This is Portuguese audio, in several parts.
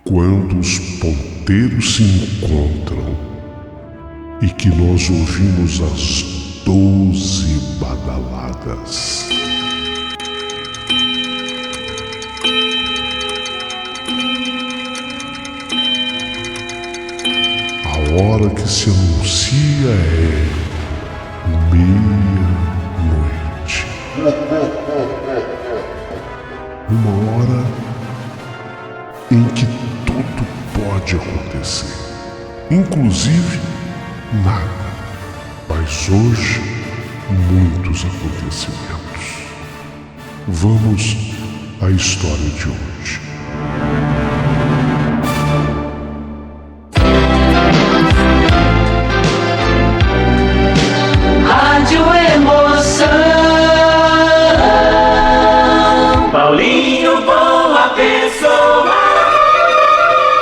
Quando os ponteiros se encontram e que nós ouvimos as 12 badaladas. A hora que se anuncia é meia-noite. Uma hora em que tudo pode acontecer, inclusive nada. Mas hoje, muitos acontecimentos. Vamos à história de hoje. Rádio Emoção. Paulinho Boa Pessoa.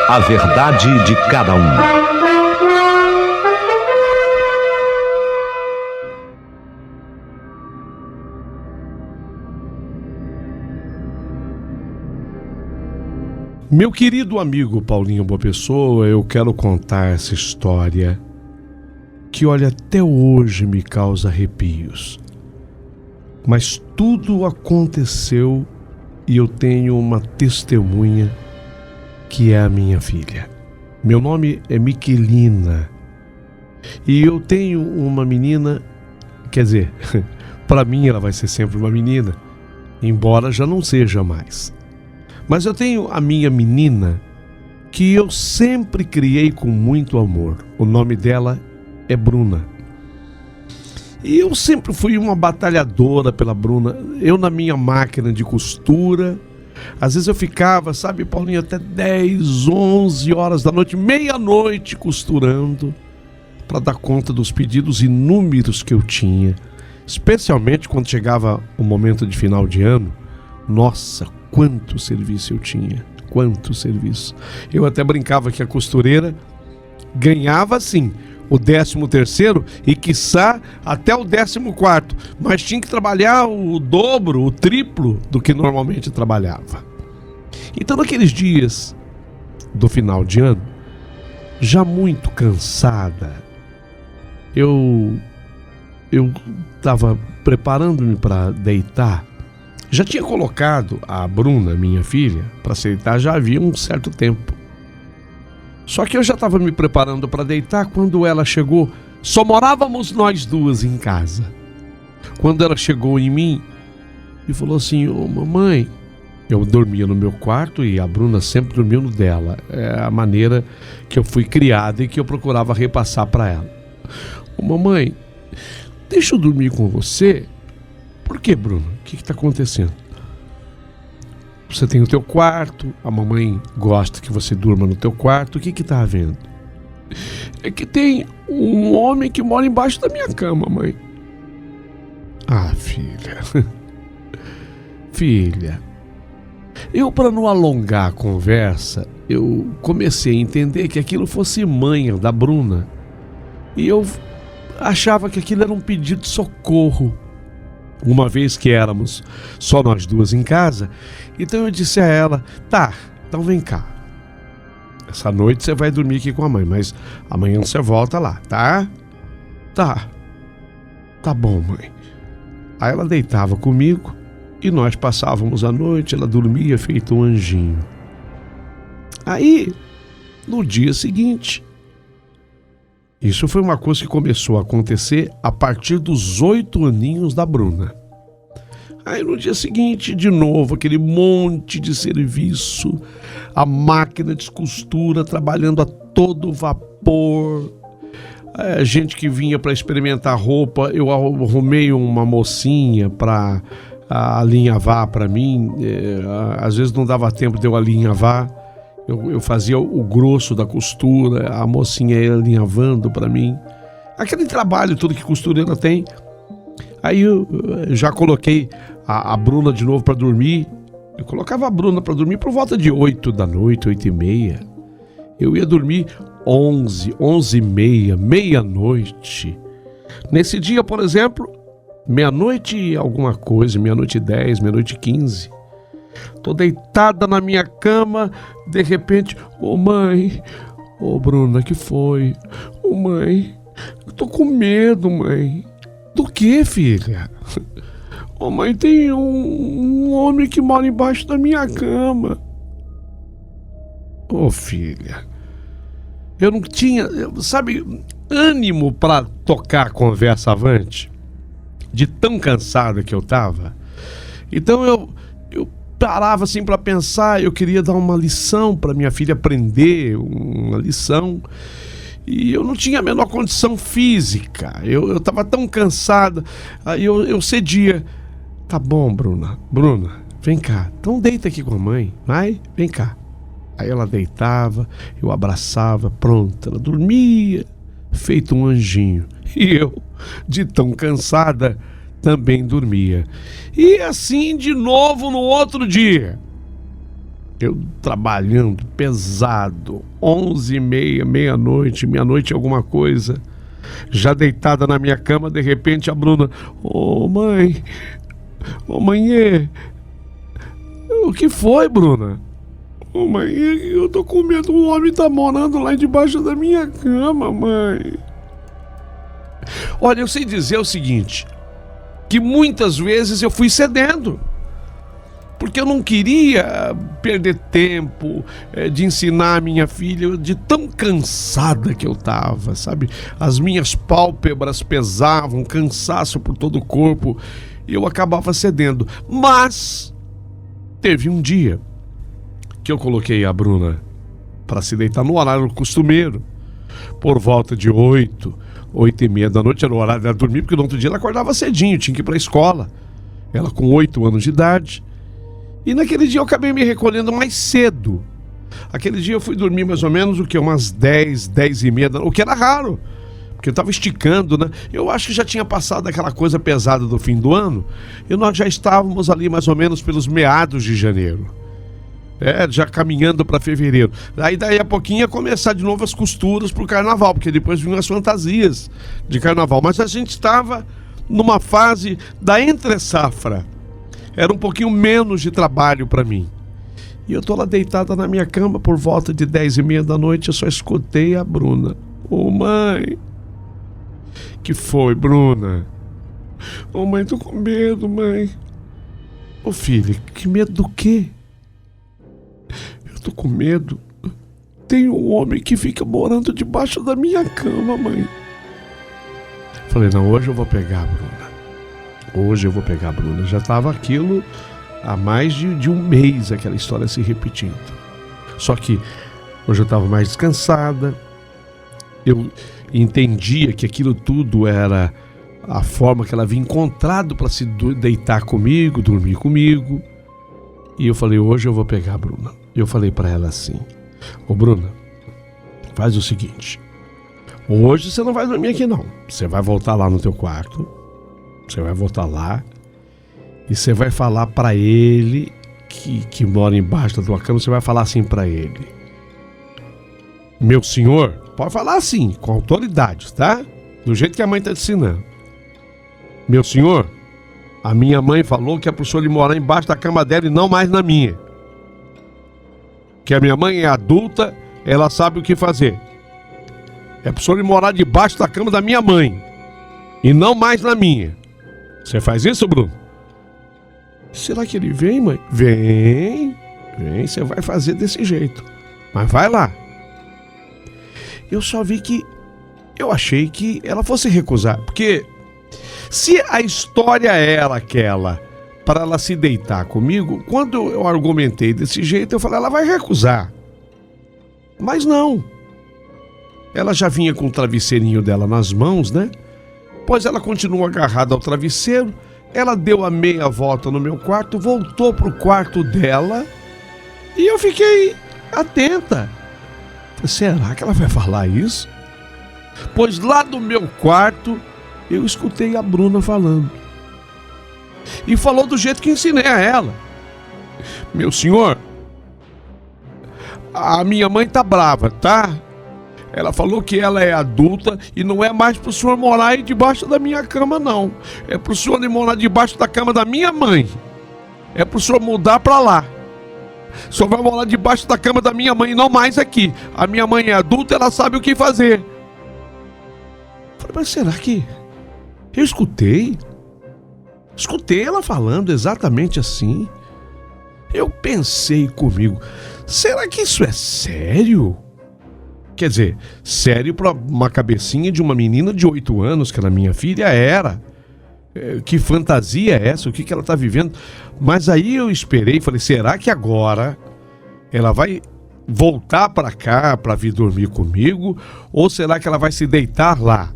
A verdade de cada um. Meu querido amigo Paulinho Boa Pessoa, eu quero contar essa história que, olha, até hoje me causa arrepios. Mas tudo aconteceu e eu tenho uma testemunha que é a minha filha. Meu nome é Miquelina e eu tenho uma menina, quer dizer, para mim ela vai ser sempre uma menina, embora já não seja mais. Mas eu tenho a minha menina que eu sempre criei com muito amor. O nome dela é Bruna. E eu sempre fui uma batalhadora pela Bruna. Eu na minha máquina de costura, às vezes eu ficava, sabe, Paulinho, até 10, 11 horas da noite, meia-noite costurando para dar conta dos pedidos inúmeros que eu tinha. Especialmente quando chegava o momento de final de ano. Nossa, quanto serviço eu tinha, quanto serviço. Eu até brincava que a costureira ganhava sim o 13º e quiçá até o 14º, mas tinha que trabalhar o dobro, o triplo do que normalmente trabalhava. Então naqueles dias do final de ano, já muito cansada, eu estava preparando-me para deitar. Já tinha colocado a Bruna, minha filha, para se deitar já havia um certo tempo. Só que eu já estava me preparando para deitar quando ela chegou. Só morávamos nós duas em casa. Quando ela chegou em mim e falou assim: "Ô mamãe", eu dormia no meu quarto e a Bruna sempre dormiu no dela. É a maneira que eu fui criada e que eu procurava repassar para ela. "Ô mamãe, deixa eu dormir com você." "Por que, Bruno? O que está acontecendo?" "Você tem o teu quarto, a mamãe gosta que você durma no teu quarto, o que está havendo?" "É que tem um homem que mora embaixo da minha cama, mãe." "Ah, filha." "Filha." Eu, para não alongar a conversa, eu comecei a entender que aquilo fosse manha da Bruna. E eu achava que aquilo era um pedido de socorro. Uma vez que éramos só nós duas em casa, então eu disse a ela: "Tá, então vem cá. Essa noite você vai dormir aqui com a mãe, mas amanhã você volta lá, tá?" "Tá. Tá bom, mãe." Aí ela deitava comigo e nós passávamos a noite, ela dormia feito um anjinho. Aí, no dia seguinte, isso foi uma coisa que começou a acontecer a partir dos 8 aninhos da Bruna. Aí no dia seguinte, de novo, aquele monte de serviço, a máquina de costura trabalhando a todo vapor, a gente que vinha para experimentar roupa, eu arrumei uma mocinha para alinhavar para mim, às vezes não dava tempo de eu alinhavar. Eu fazia o grosso da costura, a mocinha ia alinhavando para mim. Aquele trabalho todo que costureira tem. Aí eu já coloquei a Bruna de novo para dormir. Eu colocava a Bruna para dormir por volta de 8 da noite, 8h30. Eu ia dormir 11, 11h30, meia-noite. Nesse dia, por exemplo, meia-noite alguma coisa, meia-noite 10, meia-noite 15. Tô deitada na minha cama, de repente, ô mãe, ô Bruna, que foi? Ô mãe, eu tô com medo, mãe. Do que, filha? Ô mãe, tem um homem que mora embaixo da minha cama. Ô filha, eu não tinha, sabe, ânimo pra tocar a conversa avante, de tão cansada que eu tava. Então eu parava assim pra pensar, eu queria dar uma lição pra minha filha aprender, uma lição, e eu não tinha a menor condição física, eu tava tão cansada, aí eu cedia. Tá bom, Bruna, vem cá, então deita aqui com a mãe, vai, vem cá. Aí ela deitava, eu abraçava, pronto, ela dormia, feito um anjinho. E eu, de tão cansada, também dormia. E assim de novo no outro dia. Eu trabalhando pesado, 11h30, meia-noite alguma coisa. Já deitada na minha cama, de repente a Bruna, ô mãe, o que foi, Bruna? Ô mãe, eu tô com medo, um homem tá morando lá debaixo da minha cama, mãe. Olha, eu sei dizer o seguinte, que muitas vezes eu fui cedendo, porque eu não queria perder tempo de ensinar a minha filha, de tão cansada que eu tava, sabe? As minhas pálpebras pesavam, cansaço por todo o corpo, e eu acabava cedendo. Mas teve um dia que eu coloquei a Bruna para se deitar no horário costumeiro, por volta de 8h30 da noite, era o horário dela dormir, porque no outro dia ela acordava cedinho, tinha que ir para a escola, ela com 8 anos de idade, e naquele dia eu acabei me recolhendo mais cedo. Aquele dia eu fui dormir mais ou menos umas 10h30 da noite, o que era raro, porque eu estava esticando, né? Eu acho que já tinha passado aquela coisa pesada do fim do ano, e nós já estávamos ali mais ou menos pelos meados de janeiro. Já caminhando para fevereiro. Aí daí a pouquinho ia começar de novo as costuras pro carnaval, porque depois vinham as fantasias de carnaval. Mas a gente estava numa fase da entre-safra. Era um pouquinho menos de trabalho para mim. E eu tô lá deitada na minha cama por volta de 10h30 da noite, eu só escutei a Bruna. Ô mãe, que foi, Bruna? Ô mãe, tô com medo, mãe. Ô filha, que medo do quê? Tô com medo. Tem um homem que fica morando debaixo da minha cama, mãe. Falei, não, hoje eu vou pegar a Bruna. Hoje eu vou pegar a Bruna. Já estava aquilo há mais de um mês, aquela história se repetindo. Só que hoje eu estava mais descansada. Eu entendia que aquilo tudo era a forma que ela havia encontrado para se deitar comigo, dormir comigo. E eu falei, hoje eu vou pegar a Bruna. Eu falei para ela assim, ô Bruna, faz o seguinte, hoje você não vai dormir aqui não, você vai voltar lá no teu quarto, você vai voltar lá e você vai falar para ele que mora embaixo da tua cama, você vai falar assim para ele, meu senhor, pode falar assim, com autoridade, tá? Do jeito que a mãe tá te ensinando. Meu senhor, a minha mãe falou que é pro senhor ir morar embaixo da cama dela e não mais na minha. Que a minha mãe é adulta, ela sabe o que fazer. É pro senhor ir morar debaixo da cama da minha mãe e não mais na minha. Você faz isso, Bruno? Será que ele vem, mãe? Vem, você vai fazer desse jeito. Mas vai lá. Eu só vi que eu achei que ela fosse recusar, porque se a história era aquela para ela se deitar comigo, quando eu argumentei desse jeito, eu falei, ela vai recusar. Mas não. Ela já vinha com o travesseirinho dela nas mãos, né? Pois ela continuou agarrada ao travesseiro, ela deu a meia volta no meu quarto, voltou pro quarto dela e eu fiquei atenta. Será que ela vai falar isso? Pois lá do meu quarto, eu escutei a Bruna falando. E falou do jeito que ensinei a ela. Meu senhor, a minha mãe tá brava, tá? Ela falou que ela é adulta e não é mais pro senhor morar aí debaixo da minha cama, não. É pro senhor ir morar debaixo da cama da minha mãe. é pro senhor mudar pra lá. O senhor vai morar debaixo da cama da minha mãe, não mais aqui. A minha mãe é adulta, ela sabe o que fazer. Falei, mas será que eu escutei? Escutei ela falando exatamente assim. Eu pensei comigo, será que isso é sério? Quer dizer, sério para uma cabecinha de uma menina de 8 anos, que era minha filha, era. Que fantasia é essa? O que ela está vivendo? Mas aí eu esperei e falei, será que agora ela vai voltar para cá para vir dormir comigo? Ou será que ela vai se deitar lá?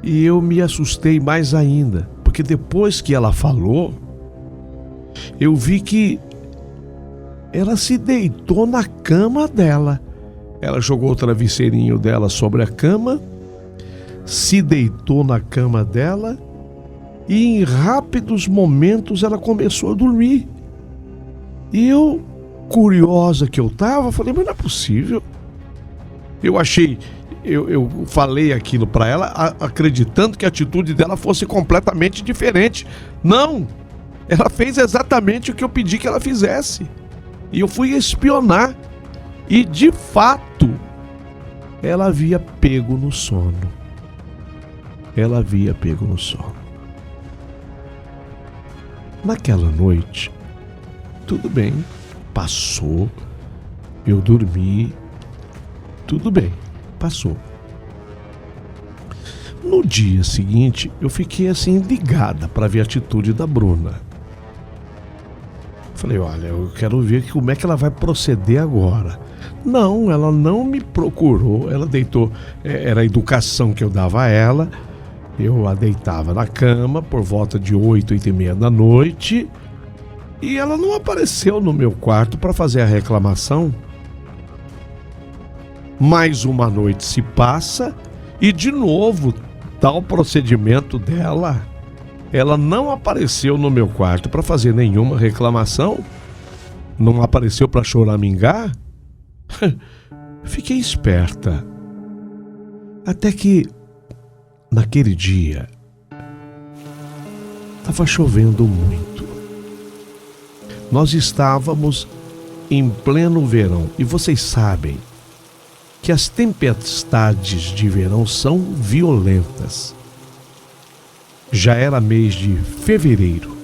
E eu me assustei mais ainda, porque depois que ela falou, eu vi que ela se deitou na cama dela. Ela jogou o travesseirinho dela sobre a cama, se deitou na cama dela e em rápidos momentos ela começou a dormir. E eu, curiosa que eu estava, falei, mas não é possível. Eu falei aquilo para ela, acreditando que a atitude dela fosse completamente diferente. Não! Ela fez exatamente o que eu pedi que ela fizesse. E eu fui espionar. E, de fato, ela havia pego no sono. Ela havia pego no sono. Naquela noite, tudo bem, passou, eu dormi, tudo bem, passou. No dia seguinte, eu fiquei assim ligada para ver a atitude da Bruna. Falei, olha, eu quero ver como é que ela vai proceder agora. Não, ela não me procurou, ela deitou, era a educação que eu dava a ela, eu a deitava na cama por volta de 8, 8h30 da noite, e ela não apareceu no meu quarto para fazer a reclamação. Mais uma noite se passa, e de novo, tal procedimento dela, ela não apareceu no meu quarto para fazer nenhuma reclamação, não apareceu para choramingar. Fiquei esperta. Até que, naquele dia, estava chovendo muito. Nós estávamos em pleno verão. E vocês sabem que as tempestades de verão são violentas. Já era mês de fevereiro.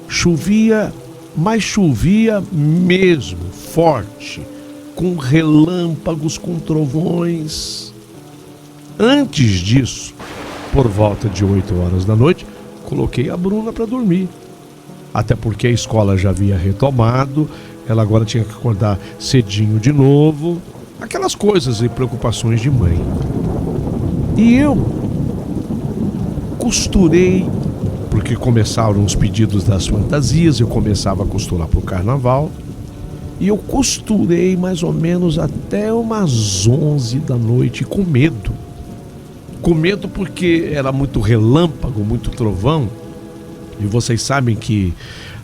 Chovia, mas chovia mesmo, forte, com relâmpagos, com trovões. Antes disso, por volta de 8 horas da noite, coloquei a Bruna para dormir. Até porque a escola já havia retomado, ela agora tinha que acordar cedinho de novo. Aquelas coisas e preocupações de mãe. E eu costurei, porque começaram os pedidos das fantasias, eu começava a costurar para o carnaval. E eu costurei mais ou menos até umas 11 da noite, com medo. Com medo porque era muito relâmpago, muito trovão. E vocês sabem que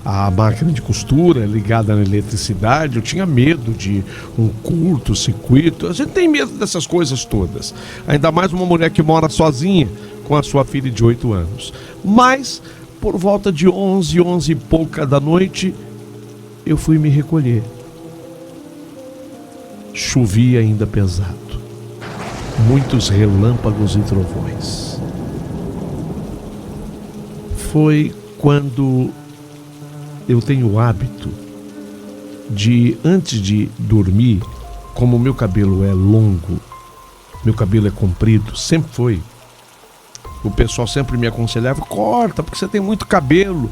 a máquina de costura é ligada na eletricidade. Eu tinha medo de um curto-circuito. A gente tem medo dessas coisas todas. Ainda mais uma mulher que mora sozinha com a sua filha de 8 anos. Mas, por volta de 11, 11 e pouca da noite, eu fui me recolher. Chovia ainda pesado. Muitos relâmpagos e trovões. Foi quando eu tenho o hábito de, antes de dormir, como o meu cabelo é longo, meu cabelo é comprido, sempre foi. O pessoal sempre me aconselhava, corta, porque você tem muito cabelo.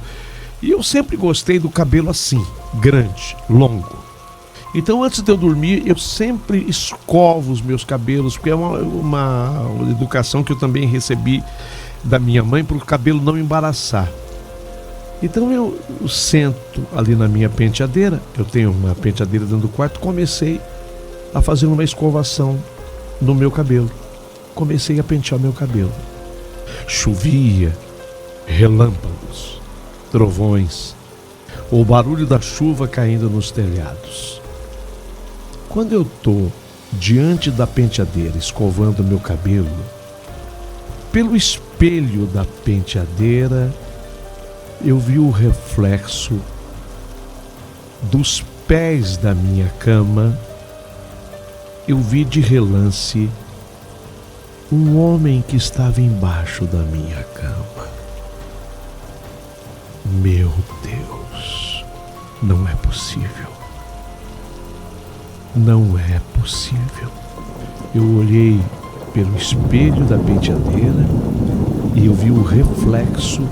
E eu sempre gostei do cabelo assim, grande, longo. Então, antes de eu dormir, eu sempre escovo os meus cabelos, porque é uma educação que eu também recebi da minha mãe, para o cabelo não embaraçar. Então, eu sento ali na minha penteadeira, eu tenho uma penteadeira dentro do quarto, comecei a fazer uma escovação no meu cabelo. Comecei a pentear meu cabelo. Chovia, relâmpagos, trovões, o barulho da chuva caindo nos telhados. Quando eu estou diante da penteadeira escovando meu cabelo, pelo espelho da penteadeira eu vi o reflexo dos pés da minha cama. Eu vi de relance um homem que estava embaixo da minha cama. Meu Deus, não é possível. Não é possível. Eu olhei pelo espelho da penteadeira e eu vi o reflexo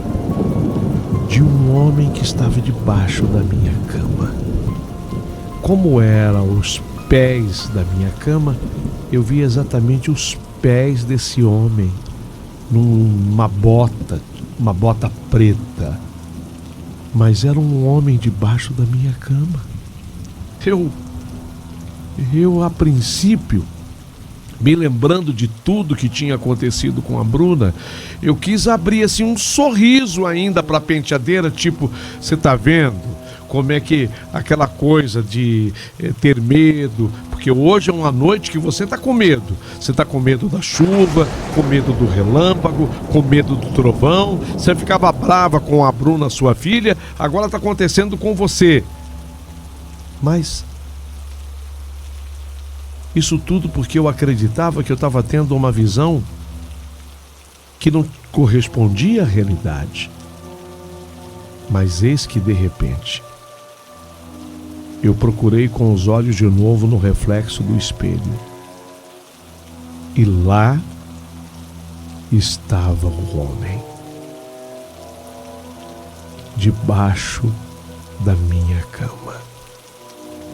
de um homem que estava debaixo da minha cama. Como eram os pés da minha cama, eu vi exatamente os pés desse homem numa bota, uma bota preta. Mas era um homem debaixo da minha cama. Eu a princípio, me lembrando de tudo que tinha acontecido com a Bruna, eu quis abrir assim um sorriso ainda para a penteadeira, tipo, você tá vendo como é que aquela coisa de ter medo, porque hoje é uma noite que você tá com medo. Você tá com medo da chuva, com medo do relâmpago, com medo do trovão. Você ficava brava com a Bruna, sua filha, agora tá acontecendo com você. Mas isso tudo porque eu acreditava que eu estava tendo uma visão que não correspondia à realidade. Mas eis que de repente eu procurei com os olhos de novo no reflexo do espelho. E lá estava o homem, debaixo da minha cama.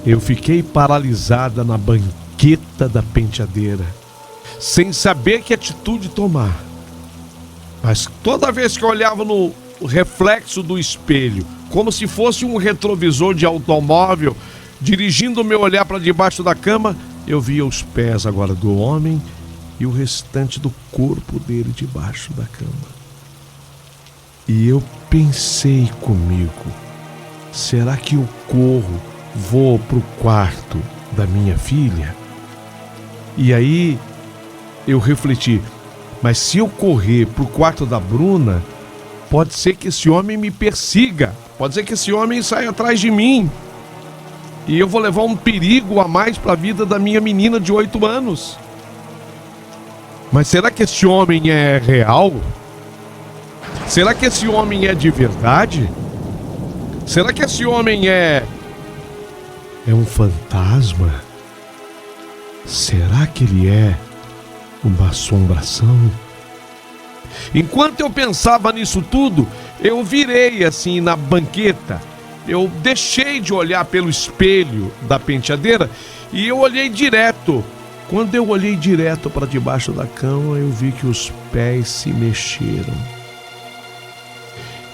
Eu fiquei paralisada na banqueta da penteadeira, sem saber que atitude tomar. Mas toda vez que eu olhava no reflexo do espelho, como se fosse um retrovisor de automóvel, dirigindo o meu olhar para debaixo da cama, eu via os pés agora do homem e o restante do corpo dele debaixo da cama. E eu pensei comigo, será que eu corro, vou pro quarto da minha filha? E aí eu refleti, mas se eu correr pro quarto da Bruna, pode ser que esse homem me persiga, pode ser que esse homem saia atrás de mim. E eu vou levar um perigo a mais para a vida da minha menina de 8 anos. Mas será que esse homem é real? Será que esse homem é de verdade? Será que esse homem é um fantasma? Será que ele é uma assombração? Enquanto eu pensava nisso tudo, eu virei assim na banqueta. Eu deixei de olhar pelo espelho da penteadeira e eu olhei direto. Quando eu olhei direto para debaixo da cama, eu vi que os pés se mexeram.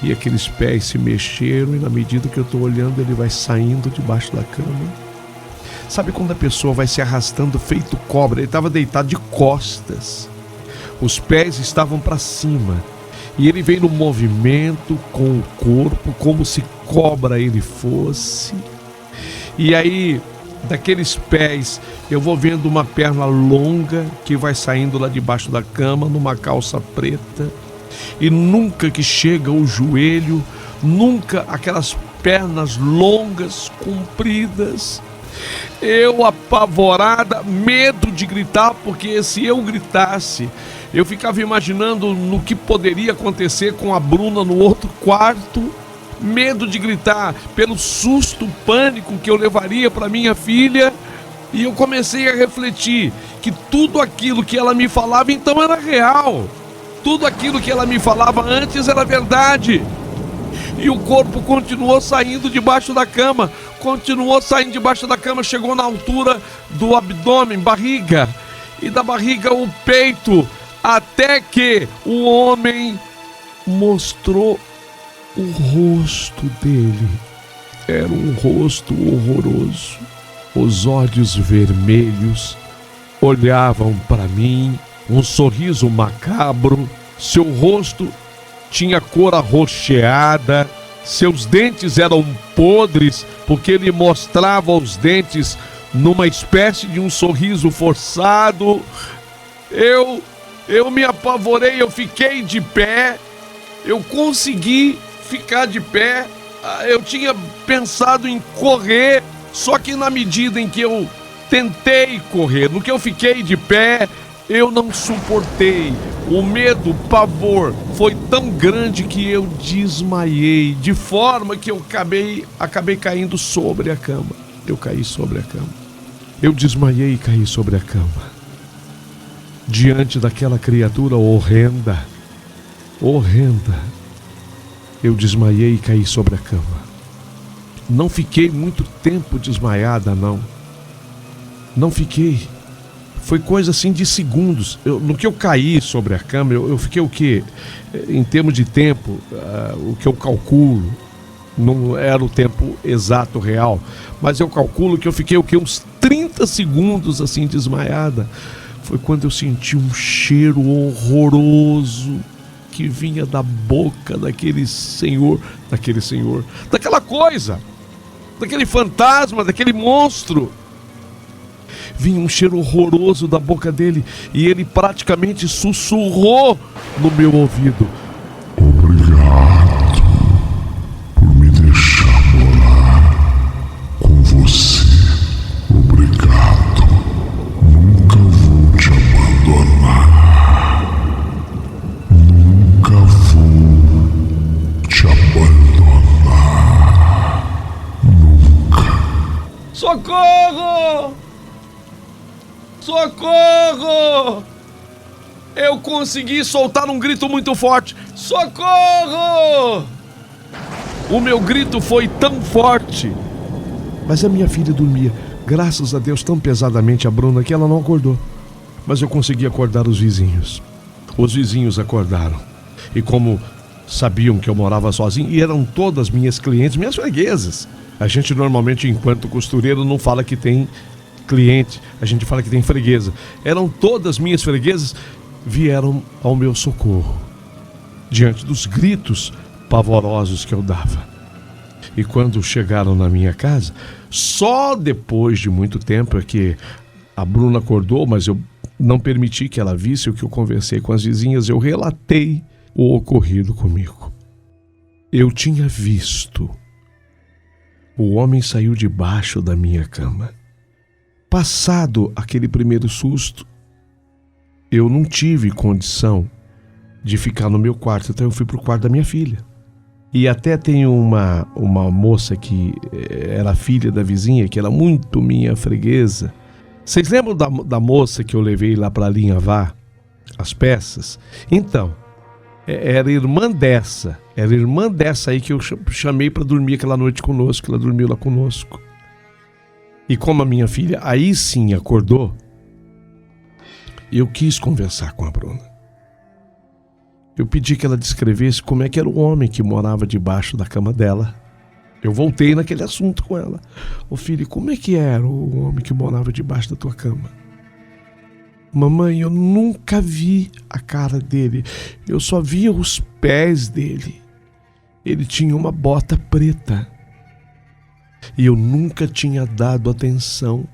E aqueles pés se mexeram e na medida que eu estou olhando, ele vai saindo debaixo da cama. Sabe quando a pessoa vai se arrastando feito cobra? Ele estava deitado de costas. Os pés estavam para cima. E ele veio no movimento com o corpo, como se cobra ele fosse. E aí, daqueles pés, eu vou vendo uma perna longa que vai saindo lá debaixo da cama, numa calça preta. E nunca que chega ao joelho, nunca aquelas pernas longas, compridas. Eu apavorada, medo de gritar, porque se eu gritasse, eu ficava imaginando no que poderia acontecer com a Bruna no outro quarto. Medo de gritar pelo susto, pânico que eu levaria para minha filha. E eu comecei a refletir que tudo aquilo que ela me falava então era real. Tudo aquilo que ela me falava antes era verdade. E o corpo continuou saindo debaixo da cama. Continuou saindo debaixo da cama. Chegou na altura do abdômen, barriga. E da barriga o peito. Até que o homem mostrou o rosto dele. Era um rosto horroroso. Os olhos vermelhos olhavam para mim, um sorriso macabro. Seu rosto tinha cor arroxeada, seus dentes eram podres, porque ele mostrava os dentes numa espécie de um sorriso forçado. Eu me apavorei, eu fiquei de pé, eu consegui ficar de pé. Eu tinha pensado em correr, só que na medida em que eu tentei correr, no que eu fiquei de pé, eu não suportei. O medo, o pavor foi tão grande que eu desmaiei, de forma que eu acabei caindo sobre a cama. Eu caí sobre a cama. Eu desmaiei e caí sobre a cama. Diante daquela criatura horrenda, eu desmaiei e caí sobre a cama. Não fiquei muito tempo desmaiada, não. Não fiquei. Foi coisa assim de segundos. No que eu caí sobre a cama, eu fiquei o quê? Em termos de tempo, o que eu calculo, não era o tempo exato, real, mas eu calculo que eu fiquei o quê? Uns 30 segundos assim desmaiada. Foi quando eu senti um cheiro horroroso que vinha da boca daquela coisa, daquele fantasma, daquele monstro. Vinha um cheiro horroroso da boca dele e ele praticamente sussurrou no meu ouvido: obrigado por me deixar morar com você. Obrigado. Nunca vou te abandonar. Nunca vou te abandonar. Nunca. Socorro! Socorro! Eu consegui soltar um grito muito forte. Socorro! O meu grito foi tão forte. Mas a minha filha dormia, graças a Deus, tão pesadamente, a Bruna, que ela não acordou. Mas eu consegui acordar os vizinhos. Os vizinhos acordaram. E como sabiam que eu morava sozinho, e eram todas minhas clientes, minhas freguesas. A gente normalmente, enquanto costureiro, não fala que tem cliente, a gente fala que tem freguesa. Eram todas minhas freguesas, vieram ao meu socorro diante dos gritos pavorosos que eu dava. E quando chegaram na minha casa, só depois de muito tempo é que a Bruna acordou, mas eu não permiti que ela visse o que eu conversei com as vizinhas. Eu relatei o ocorrido comigo. Eu tinha visto. O homem saiu debaixo da minha cama. Passado aquele primeiro susto, eu não tive condição de ficar no meu quarto, então eu fui para o quarto da minha filha. E até tem uma moça que era filha da vizinha, que era muito minha freguesa. Vocês lembram da moça que eu levei lá para alinhavar as peças? Então, era irmã dessa aí que eu chamei para dormir aquela noite conosco, ela dormiu lá conosco. E como a minha filha aí sim acordou, eu quis conversar com a Bruna. Eu pedi que ela descrevesse como é que era o homem que morava debaixo da cama dela. Eu voltei naquele assunto com ela. Ô filho, como é que era o homem que morava debaixo da tua cama? Mamãe, eu nunca vi a cara dele. Eu só via os pés dele. Ele tinha uma bota preta. E eu nunca tinha dado atenção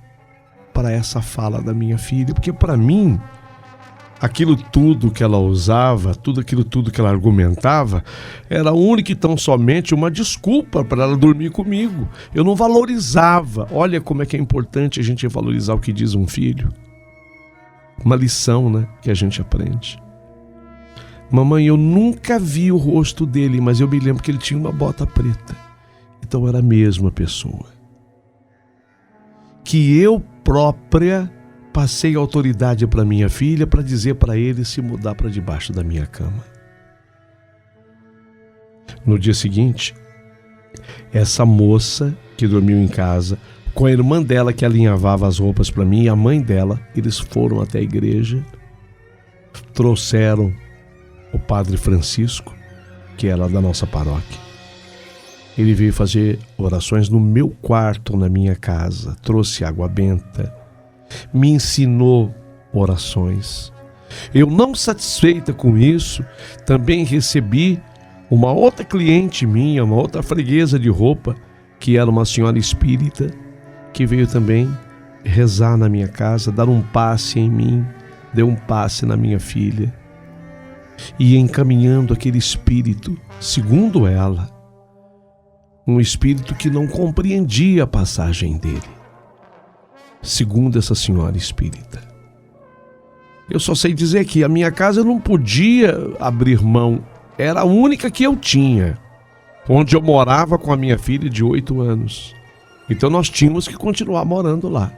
para essa fala da minha filha, porque para mim, aquilo tudo que ela usava, tudo que ela argumentava, era única e tão somente uma desculpa para ela dormir comigo. Eu não valorizava. Olha como é que é importante a gente valorizar o que diz um filho. Uma lição, né, que a gente aprende. Mamãe, eu nunca vi o rosto dele, mas eu me lembro que ele tinha uma bota preta. Então era a mesma pessoa. Que eu própria passei autoridade para minha filha para dizer para ele se mudar para debaixo da minha cama. No dia seguinte, essa moça que dormiu em casa, com a irmã dela que alinhavava as roupas para mim e a mãe dela, eles foram até a igreja, trouxeram o padre Francisco, que era da nossa paróquia. Ele veio fazer orações no meu quarto, na minha casa, trouxe água benta, me ensinou orações. Eu, não satisfeita com isso, também recebi uma outra cliente minha, uma outra freguesa de roupa, que era uma senhora espírita, que veio também rezar na minha casa, dar um passe em mim, deu um passe na minha filha. e encaminhando aquele espírito, segundo ela, um espírito que não compreendia a passagem dele, segundo essa senhora espírita. Eu só sei dizer que a minha casa eu não podia abrir mão, era a única que eu tinha, onde eu morava com a minha filha de 8 anos. Então nós tínhamos que continuar morando lá.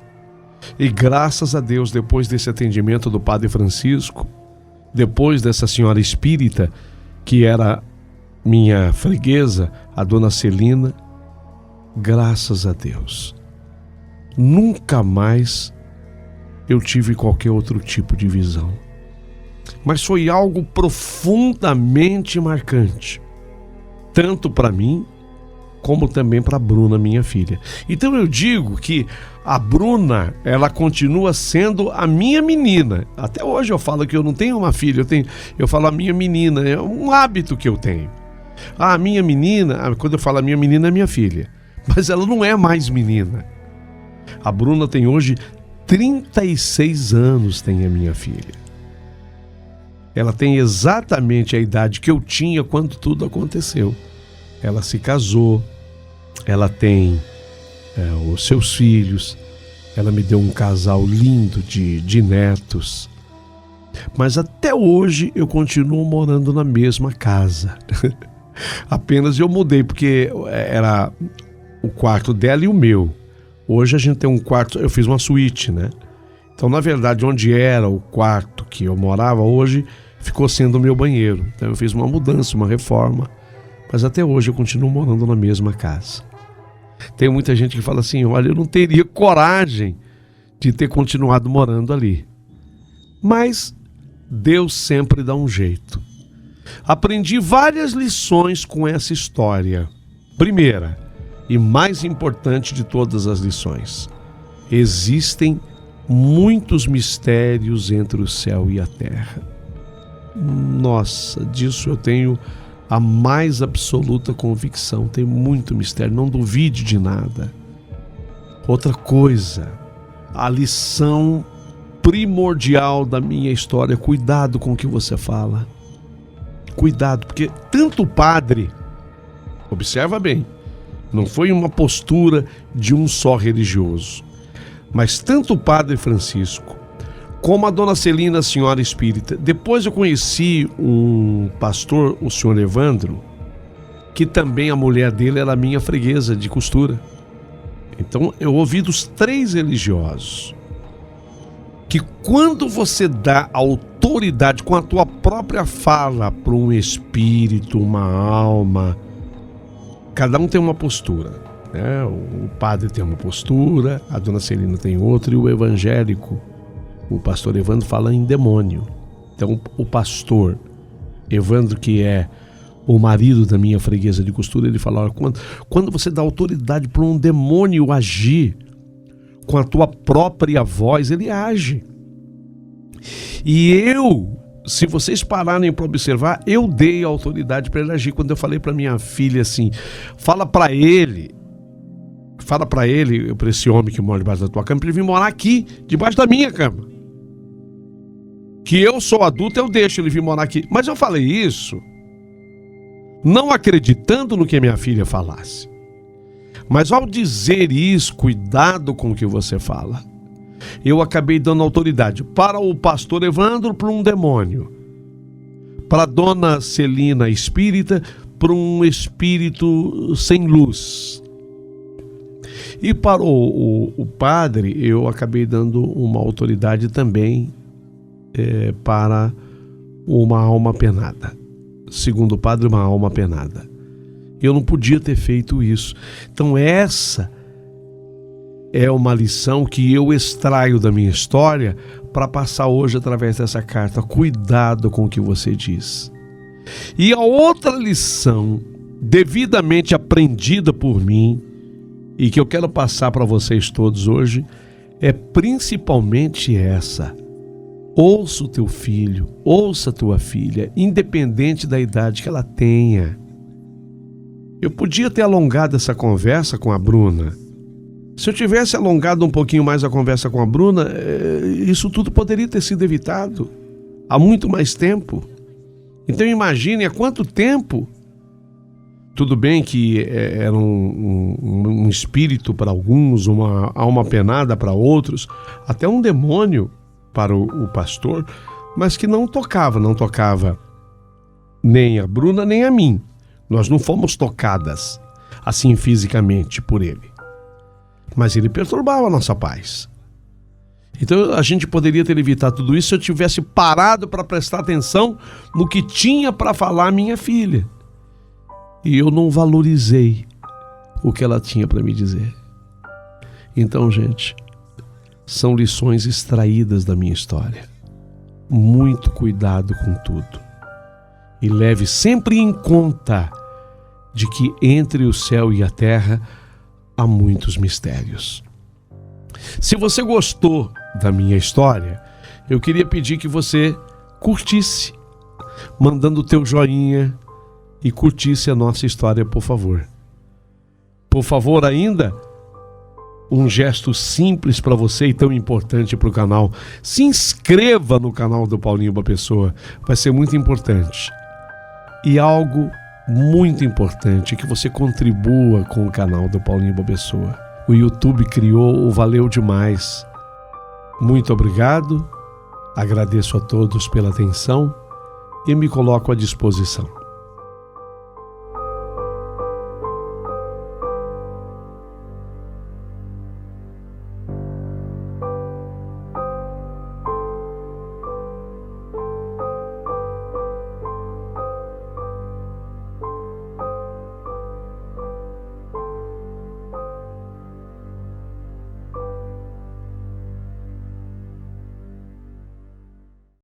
E graças a Deus, depois desse atendimento do Padre Francisco, depois dessa senhora espírita, que era minha freguesa, a dona Celina, graças a Deus, nunca mais eu tive qualquer outro tipo de visão. Mas foi algo profundamente marcante, tanto para mim, como também para a Bruna, minha filha. Então eu digo que a Bruna, ela continua sendo a minha menina. Até hoje eu falo que eu não tenho uma filha, eu falo a minha menina, é um hábito que eu tenho. A minha menina, quando eu falo a minha menina, é minha filha. Mas ela não é mais menina. A Bruna tem hoje 36 anos, tem a minha filha. Ela tem exatamente a idade que eu tinha quando tudo aconteceu. Ela se casou, ela tem os seus filhos, ela me deu um casal lindo de netos. Mas até hoje eu continuo morando na mesma casa. Apenas eu mudei, porque era o quarto dela e o meu. Hoje a gente tem um quarto, eu fiz uma suíte, né? Então, na verdade, onde era o quarto que eu morava, hoje ficou sendo o meu banheiro. Então eu fiz uma mudança, uma reforma. Mas até hoje eu continuo morando na mesma casa. Tem muita gente que fala assim, olha, eu não teria coragem de ter continuado morando ali. Mas Deus sempre dá um jeito. Aprendi várias lições com essa história. Primeira, e mais importante de todas as lições, existem muitos mistérios entre o céu e a terra. Nossa, disso eu tenho a mais absoluta convicção. Tem muito mistério, não duvide de nada. Outra coisa, a lição primordial da minha história, cuidado com o que você fala. Cuidado, porque tanto o padre, observa bem, não foi uma postura de um só religioso, mas tanto o Padre Francisco como a dona Celina, a senhora espírita. Depois eu conheci um pastor, o senhor Evandro, que também a mulher dele era minha freguesa de costura. Então eu ouvi dos 3 religiosos que quando você dá autoridade com a tua própria fala para um espírito, uma alma, cada um tem uma postura, né? O padre tem uma postura, a dona Celina tem outra, e o evangélico, o pastor Evandro, fala em demônio. Então o pastor Evandro, que é o marido da minha freguesa de costura, ele fala, olha, quando você dá autoridade para um demônio agir com a tua própria voz, ele age. E eu, se vocês pararem para observar, eu dei autoridade para ele agir. Quando eu falei para minha filha assim, fala para ele, para esse homem que mora debaixo da tua cama, para ele vir morar aqui, debaixo da minha cama. Que eu sou adulto, eu deixo ele vir morar aqui. Mas eu falei isso não acreditando no que minha filha falasse. Mas ao dizer isso, cuidado com o que você fala, eu acabei dando autoridade para o pastor Evandro, para um demônio, para a dona Celina espírita, para um espírito sem luz, e para o padre eu acabei dando uma autoridade também para uma alma penada. Segundo o padre, uma alma penada. Eu não podia ter feito isso. Então essa é uma lição que eu extraio da minha história para passar hoje através dessa carta. Cuidado com o que você diz. E a outra lição, devidamente aprendida por mim, e que eu quero passar para vocês todos hoje, é principalmente essa. Ouça o teu filho, ouça a tua filha, independente da idade que ela tenha. Eu podia ter alongado essa conversa com a Bruna. Se eu tivesse alongado um pouquinho mais a conversa com a Bruna, isso tudo poderia ter sido evitado há muito mais tempo. Então imagine há quanto tempo. Tudo bem que era um espírito para alguns, uma alma penada para outros, até um demônio para o pastor, mas que não tocava nem a Bruna nem a mim. Nós não fomos tocadas assim fisicamente por ele. Mas ele perturbava a nossa paz. Então a gente poderia ter evitado tudo isso se eu tivesse parado para prestar atenção no que tinha para falar minha filha. E eu não valorizei o que ela tinha para me dizer. Então, gente, são lições extraídas da minha história. Muito cuidado com tudo. E leve sempre em conta de que entre o céu e a terra há muitos mistérios. Se você gostou da minha história, eu queria pedir que você curtisse, mandando o teu joinha, e curtisse a nossa história, por favor. Por favor, ainda, um gesto simples para você e tão importante para o canal. Se inscreva no canal do Paulinho Boa Pessoa, vai ser muito importante. E algo muito importante, que você contribua com o canal do Paulinho Boa Pessoa. O YouTube criou, valeu demais. Muito obrigado, agradeço a todos pela atenção e me coloco à disposição.